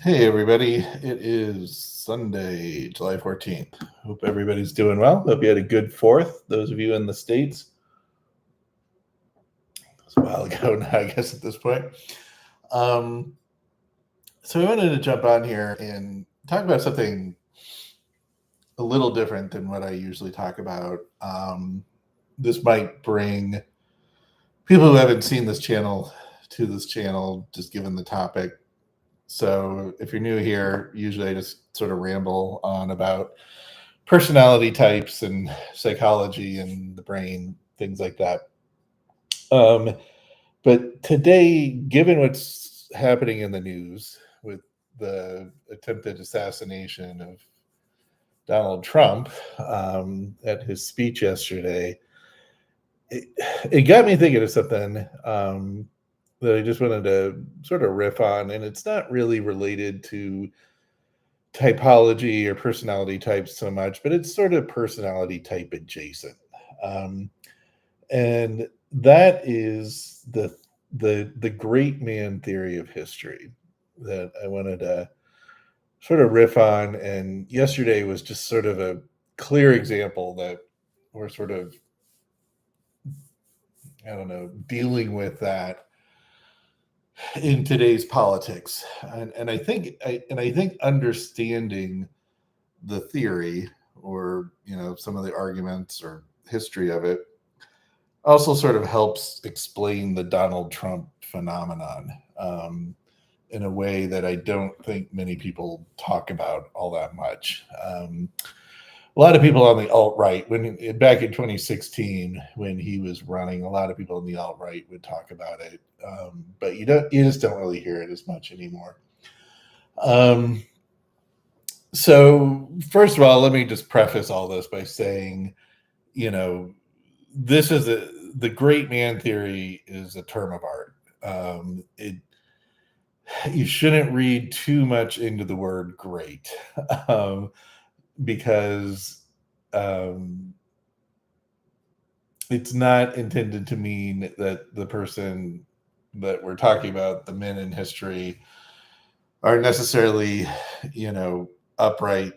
Hey, everybody. It is Sunday, July 14th. Hope everybody's doing well. Hope you had a good 4th. Those of you in the States. It was a while ago now, I guess, at this point. So I wanted to jump on here and talk about something a little different than what I usually talk about. This might bring people who haven't seen this channel to this channel, just given the topic. So if you're new here, usually I just sort of ramble on about personality types and psychology and the brain, things like that. But today, given what's happening in the news with the attempted assassination of Donald Trump at his speech yesterday, it got me thinking of something that I just wanted to sort of riff on. And it's not really related to typology or personality types so much, but it's sort of personality type adjacent. Um, and that is the great man theory of history that I wanted to sort of riff on. And yesterday was just sort of a clear example that we're sort of, I don't know, dealing with that in today's politics. And I think understanding the theory, or some of the arguments or history of it, also sort of helps explain the Donald Trump phenomenon in a way that I don't think many people talk about all that much. A lot of people on the alt right, back in 2016 when he was running, a lot of people in the alt right would talk about it, but you just don't really hear it as much anymore. So first of all, let me just preface all this by saying, this is the great man theory is a term of art. You shouldn't read too much into the word great, because it's not intended to mean that the person that we're talking about, the men in history, are necessarily, upright,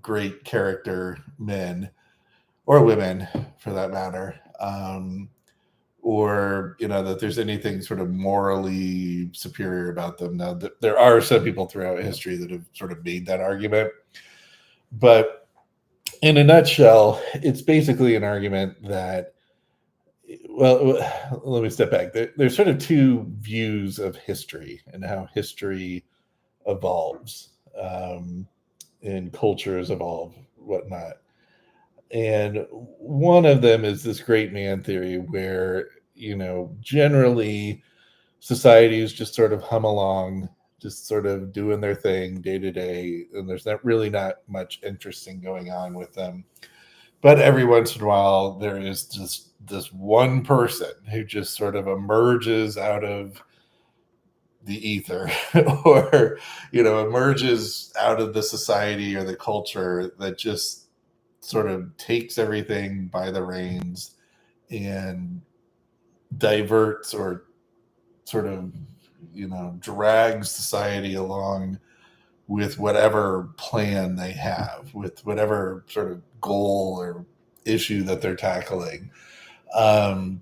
great character men or women for that matter. Or that there's anything sort of morally superior about them. Now, there are some people throughout history that have sort of made that argument, but in a nutshell, it's basically an argument that, well, let me step back. There's sort of two views of history and how history evolves, and cultures evolve, whatnot. And one of them is this great man theory where, generally societies just sort of hum along, just sort of doing their thing day to day. And there's not much interesting going on with them. But every once in a while, there is just this one person who just sort of emerges out of the ether or, emerges out of the society or the culture that just sort of takes everything by the reins and diverts or sort of drags society along with whatever plan they have, with whatever sort of goal or issue that they're tackling. um,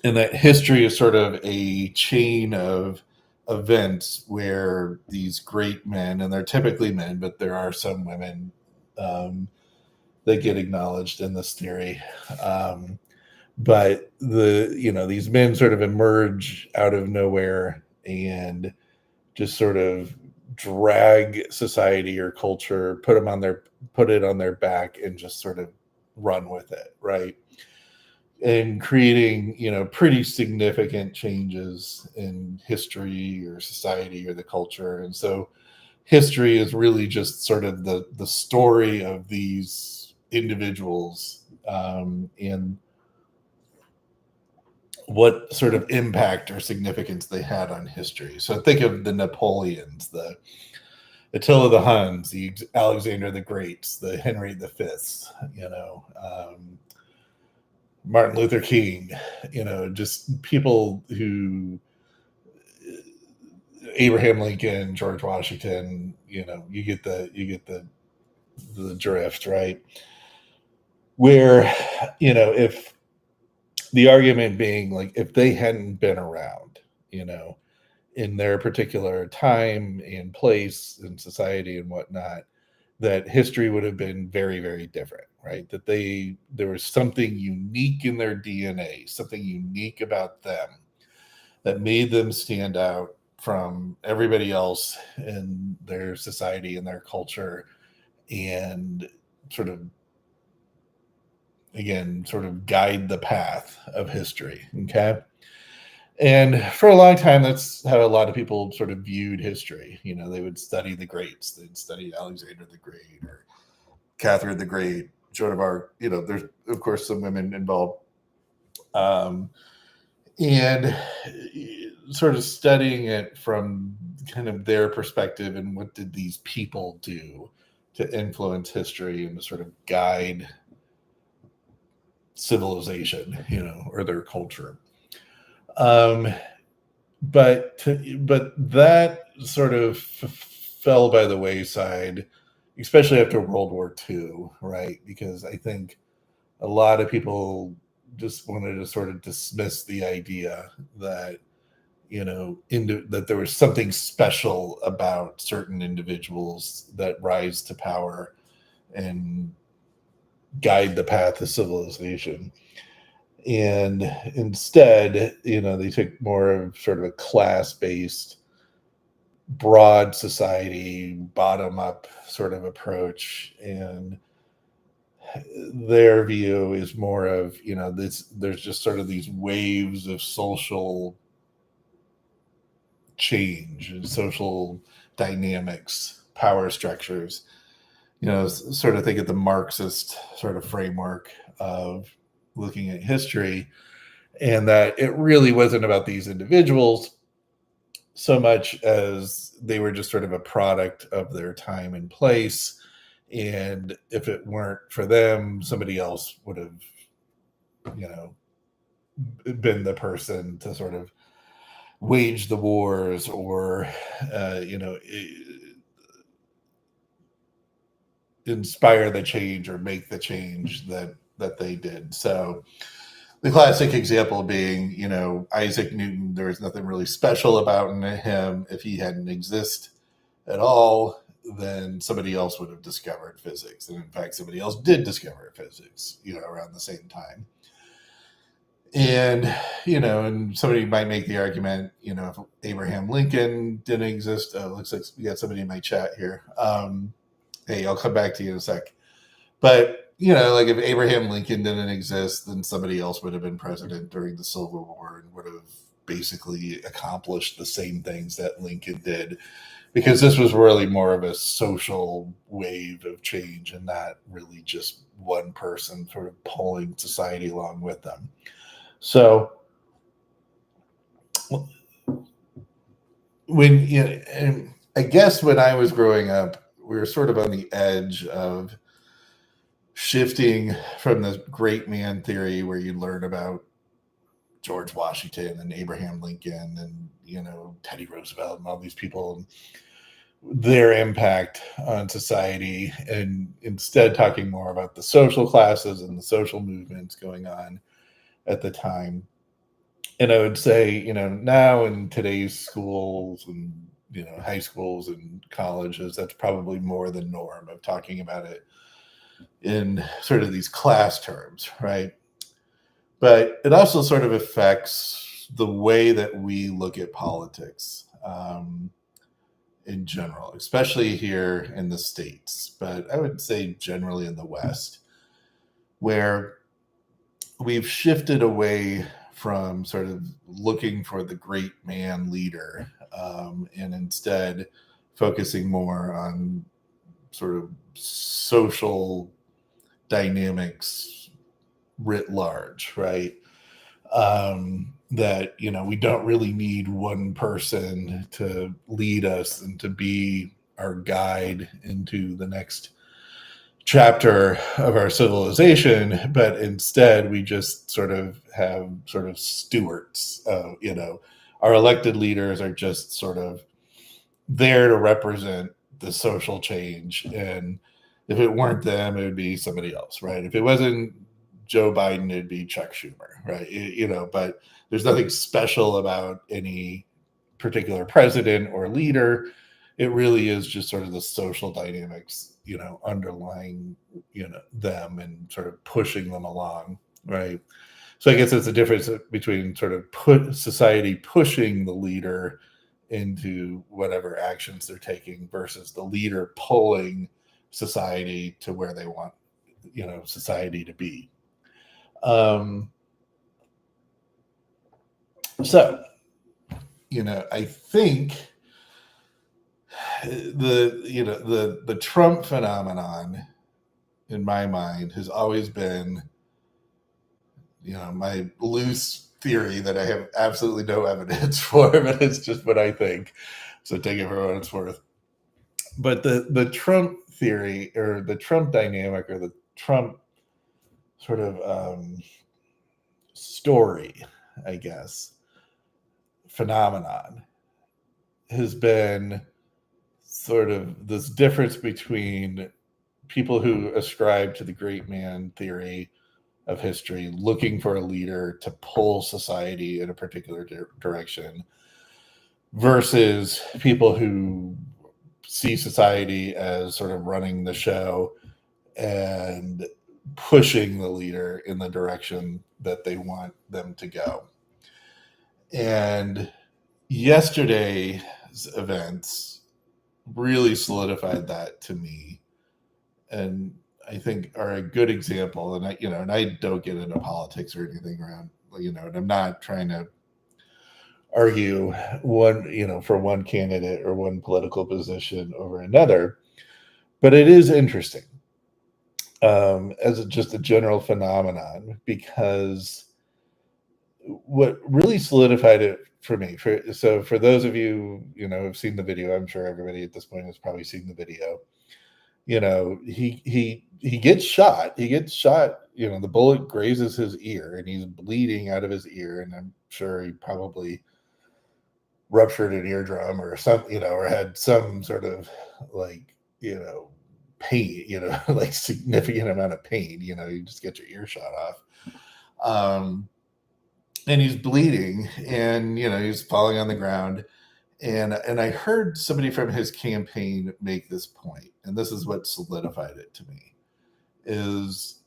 and that history is sort of a chain of events where these great men, and they're typically men, but there are some women that get acknowledged in this theory. But these men sort of emerge out of nowhere and just sort of drag society or culture, put it on their back and just sort of run with it, right? And creating, pretty significant changes in history or society or the culture. And so history is really just sort of the story of these individuals, and what sort of impact or significance they had on history. So think of the Napoleons, the Attila the Huns, the Alexander the Greats, the Henry the Fifths, Martin Luther King, just people who Abraham Lincoln, George Washington, you get the drift, right? Where, if the argument being like, if they hadn't been around, in their particular time and place in society and whatnot, that history would have been very, very different, right? That there was something unique in their DNA, something unique about them that made them stand out from everybody else in their society and their culture, and sort of, again, sort of guide the path of history. Okay. And for a long time, that's how a lot of people sort of viewed history. They would study the greats. They'd study Alexander the Great or Catherine the Great, Joan of Arc. There's, of course, some women involved. And sort of studying it from kind of their perspective, and what did these people do to influence history and to sort of guide civilization, or their culture. But that sort of fell by the wayside, especially after World War II, right? Because I think a lot of people just wanted to sort of dismiss the idea that, that there was something special about certain individuals that rise to power and guide the path of civilization. And instead, they took more of sort of a class-based, broad society, bottom-up sort of approach. And their view is more of, there's just sort of these waves of social change and social dynamics, power structures. Sort of think of the Marxist sort of framework of looking at history, and that it really wasn't about these individuals so much as they were just sort of a product of their time and place. And if it weren't for them, somebody else would have, been the person to sort of wage the wars, or, inspire the change or make the change that they did. So the classic example being, Isaac Newton. There was nothing really special about him. If he hadn't existed at all, then somebody else would have discovered physics. And in fact, somebody else did discover physics, around the same time. And, and somebody might make the argument, if Abraham Lincoln didn't exist, looks like we got somebody in my chat here. Hey, I'll come back to you in a sec. But, like if Abraham Lincoln didn't exist, then somebody else would have been president during the Civil War and would have basically accomplished the same things that Lincoln did, because this was really more of a social wave of change and not really just one person sort of pulling society along with them. So and I guess when I was growing up, we were sort of on the edge of shifting from the great man theory, where you learn about George Washington and Abraham Lincoln and, Teddy Roosevelt and all these people and their impact on society, and instead talking more about the social classes and the social movements going on at the time. And I would say, now in today's schools and, high schools and colleges, that's probably more the norm of talking about it in sort of these class terms, right? But it also sort of affects the way that we look at politics in general, especially here in the States, but I would say generally in the West, where we've shifted away from sort of looking for the great man leader, and instead focusing more on sort of social dynamics writ large, right? That, we don't really need one person to lead us and to be our guide into the next chapter of our civilization, but instead we just sort of have sort of stewards. Our elected leaders are just sort of there to represent the social change. And if it weren't them, it would be somebody else, right? If it wasn't Joe Biden, it'd be Chuck Schumer, right? But there's nothing special about any particular president or leader. It really is just sort of the social dynamics, underlying, them and sort of pushing them along, right? So I guess it's the difference between sort of society pushing the leader into whatever actions they're taking versus the leader pulling society to where they want, society to be. So, I think the Trump phenomenon in my mind has always been, my loose theory that I have absolutely no evidence for, but it's just what I think. So take it for what it's worth. But the Trump theory, or the Trump dynamic, or the Trump sort of story, I guess, phenomenon, has been sort of this difference between people who ascribe to the great man theory of history, looking for a leader to pull society in a particular direction, versus people who see society as sort of running the show and pushing the leader in the direction that they want them to go. And yesterday's events really solidified that to me, and I think are a good example. And I don't get into politics or anything around, and I'm not trying to argue for one candidate or one political position over another, but it is interesting as just a general phenomenon, because what really solidified it for me, for those of you who've seen the video, I'm sure everybody at this point has probably seen the video. He gets shot. The bullet grazes his ear, and he's bleeding out of his ear, and I'm sure he probably ruptured an eardrum or something, or had some sort of pain, like significant amount of pain. You just get your ear shot off. And he's bleeding, and he's falling on the ground. And I heard somebody from his campaign make this point, and this is what solidified it to me, is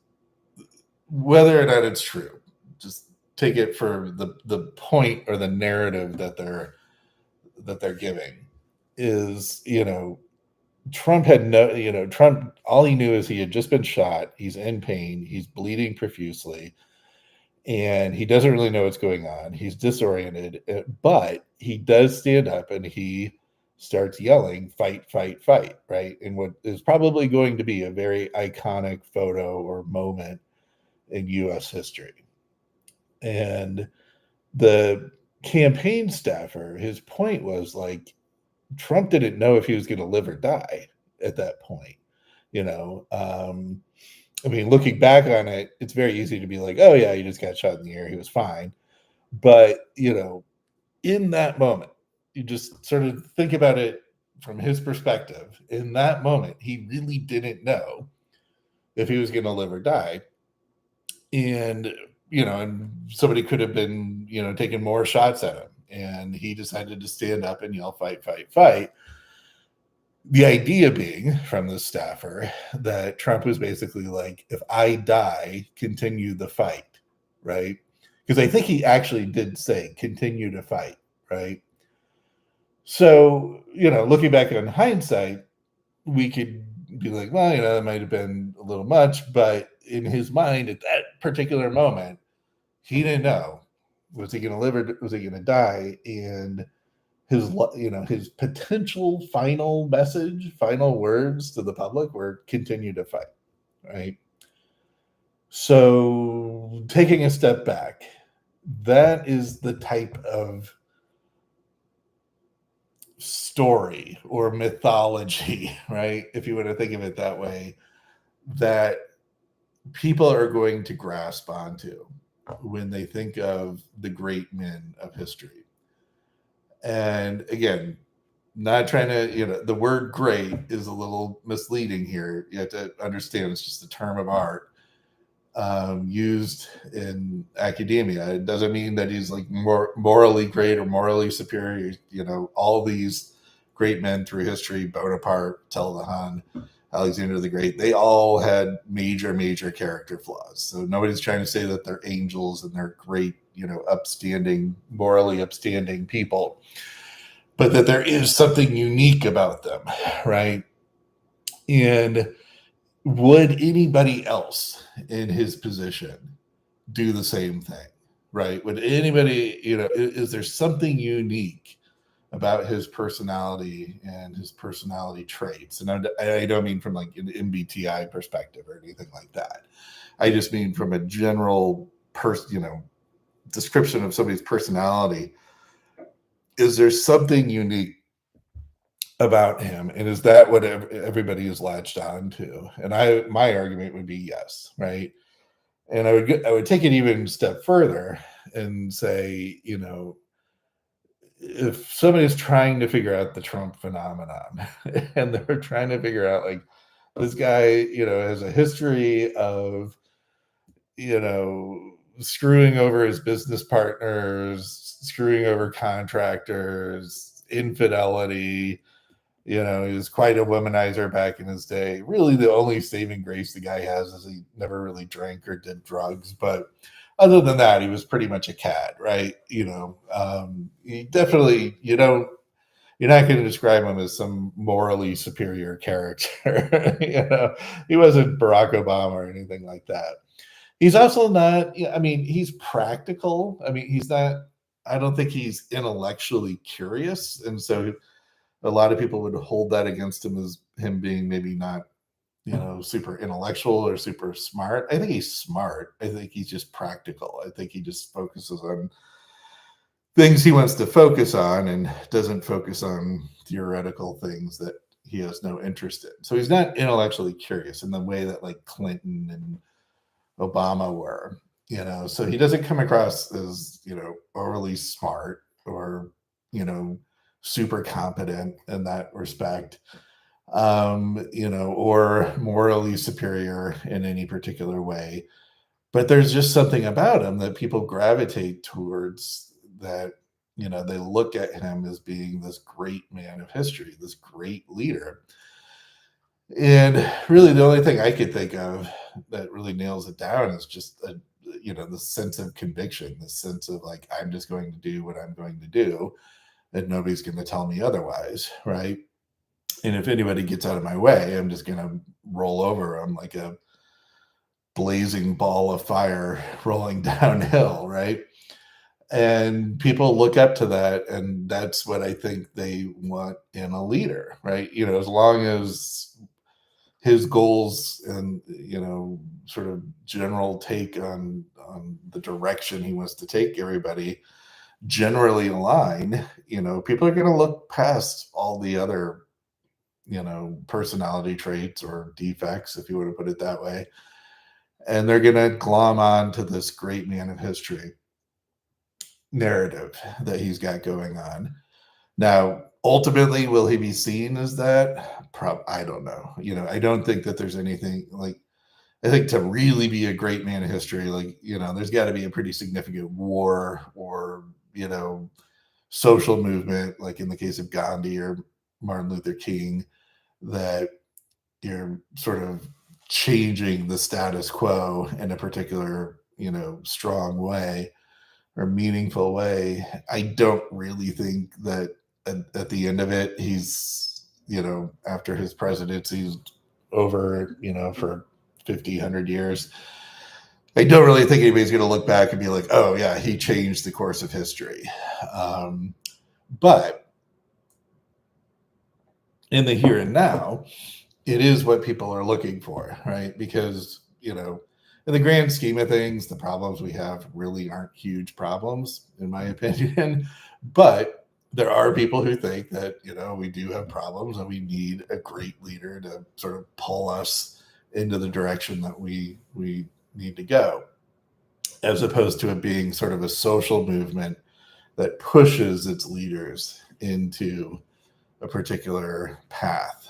whether or not it's true, just take it for the point or the narrative that they're giving, is Trump all he knew is he had just been shot, he's in pain, he's bleeding profusely, and he doesn't really know what's going on. He's disoriented, but he does stand up and he starts yelling, "Fight, fight, fight," right? In what is probably going to be a very iconic photo or moment in US history. And the campaign staffer, his point was like, Trump didn't know if he was going to live or die at that point. I mean, looking back on it, it's very easy to be like, oh, yeah, he just got shot in the ear. He was fine. But, in that moment, you just sort of think about it from his perspective. In that moment, he really didn't know if he was going to live or die. And, and somebody could have been, taking more shots at him. And he decided to stand up and yell, "Fight, fight, fight." The idea being from the staffer that Trump was basically like, if I die, continue the fight, right? Because I think he actually did say, continue to fight, right? So, looking back in hindsight, we could be like, well, that might have been a little much, but in his mind at that particular moment, he didn't know. Was he going to live or was he going to die? And his potential final message, final words to the public were continue to fight, right? So taking a step back, that is the type of story or mythology, right? If you want to think of it that way, that people are going to grasp onto when they think of the great men of history. And again, not trying to, the word great is a little misleading here. You have to understand it's just a term of art used in academia. It doesn't mean that he's like more morally great or morally superior. All these great men through history, Bonaparte, Talleyrand, Alexander the Great, they all had major, major character flaws. So nobody's trying to say that they're angels and they're great, upstanding, morally upstanding people, but that there is something unique about them, right? And would anybody else in his position do the same thing, right? Would anybody, is there something unique about his personality and his personality traits? And I don't mean from like an MBTI perspective or anything like that. I just mean from a general description of somebody's personality. Is there something unique about him, and is that what everybody is latched on to? And my argument would be yes, right? And I would take it even a step further and say, if somebody's trying to figure out the Trump phenomenon and they're trying to figure out like this guy, has a history of, screwing over his business partners, screwing over contractors, infidelity, he was quite a womanizer back in his day. Really, the only saving grace the guy has is he never really drank or did drugs. But other than that, he was pretty much a cad, right? He definitely, you're not going to describe him as some morally superior character. He wasn't Barack Obama or anything like that. He's also not, he's practical. He's not, I don't think he's intellectually curious. And so a lot of people would hold that against him as him being maybe not, super intellectual or super smart. I think he's smart. I think he's just practical. I think he just focuses on things he wants to focus on and doesn't focus on theoretical things that he has no interest in. So he's not intellectually curious in the way that like Clinton and Obama were, so he doesn't come across as, overly smart or, super competent in that respect, or morally superior in any particular way. But there's just something about him that people gravitate towards, that, they look at him as being this great man of history, this great leader. And really the only thing I could think of that really nails it down is just the sense of conviction, the sense of like, I'm just going to do what I'm going to do, and nobody's going to tell me otherwise, right? And if anybody gets out of my way, I'm just going to roll over them like a blazing ball of fire rolling downhill, right? And people look up to that, and that's what I think they want in a leader, right? As long as his goals and sort of general take on the direction he wants to take everybody generally align, people are going to look past all the other personality traits or defects, if you want to put it that way, and they're going to glom on to this great man of history narrative that he's got going on. Now, ultimately, will he be seen as that? I don't know. I don't think that there's anything like, I think to really be a great man of history, like, there's got to be a pretty significant war or, social movement, like in the case of Gandhi or Martin Luther King, that you're sort of changing the status quo in a particular, strong way or meaningful way. I don't really think that at the end of it, he's, after his presidency's over, for 50, 100 years, I don't really think anybody's going to look back and be like, oh yeah, he changed the course of history. But in the here and now, it is what people are looking for, right? Because, in the grand scheme of things, the problems we have really aren't huge problems, in my opinion. But there are people who think that, we do have problems and we need a great leader to sort of pull us into the direction that we need to go, as opposed to it being sort of a social movement that pushes its leaders into a particular path.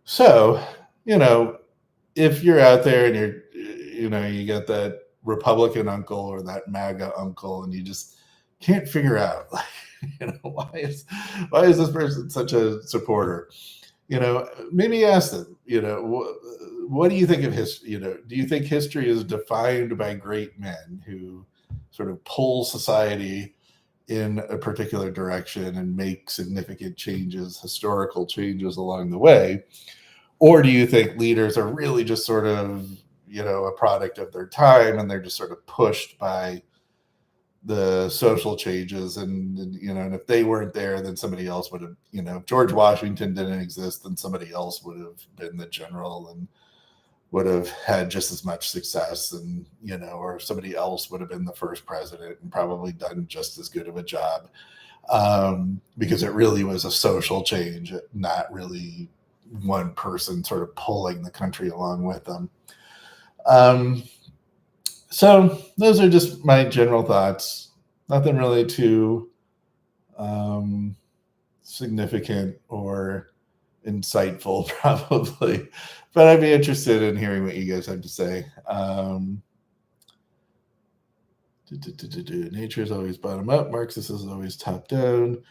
So, if you're out there and you got that Republican uncle or that MAGA uncle, and you just can't figure out, why is this person such a supporter? Maybe ask them, what do you think of history? Do you think history is defined by great men who sort of pull society in a particular direction and make significant changes, historical changes along the way? Or do you think leaders are really just sort of, a product of their time, and they're just sort of pushed by the social changes, and if they weren't there, then somebody else would have, if George Washington didn't exist, then somebody else would have been the general and would have had just as much success, and or somebody else would have been the first president and probably done just as good of a job, because it really was a social change, not really one person sort of pulling the country along with them. So those are just my general thoughts. Nothing really too significant or insightful, probably, but I'd be interested in hearing what you guys have to say. Nature is always bottom up. Marxist is always top down.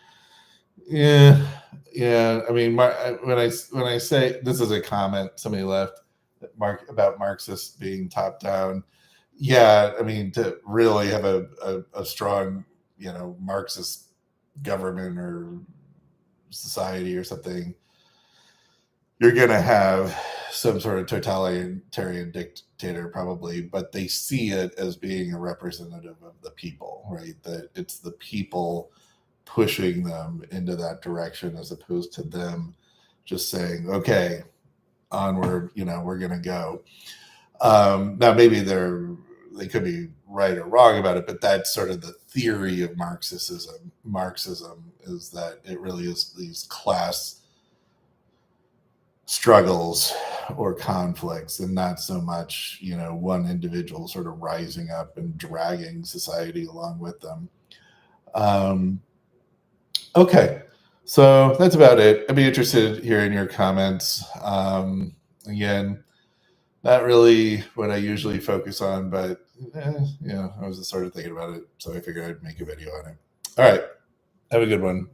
Yeah. I mean, when I say this is a comment somebody left about Marxists being top down. Yeah, I mean, to really have a strong, Marxist government or society or something, you're going to have some sort of totalitarian dictator probably, but they see it as being a representative of the people, right? That it's the people pushing them into that direction, as opposed to them just saying, okay, onward, we're going to go. Now, maybe they could be right or wrong about it, but that's sort of the theory of Marxism. Marxism is that it really is these class struggles or conflicts, and not so much, one individual sort of rising up and dragging society along with them. Okay, so that's about it. I'd be interested in hearing your comments. Again, not really what I usually focus on, but I was just sort of thinking about it, so I figured I'd make a video on it. All right, have a good one.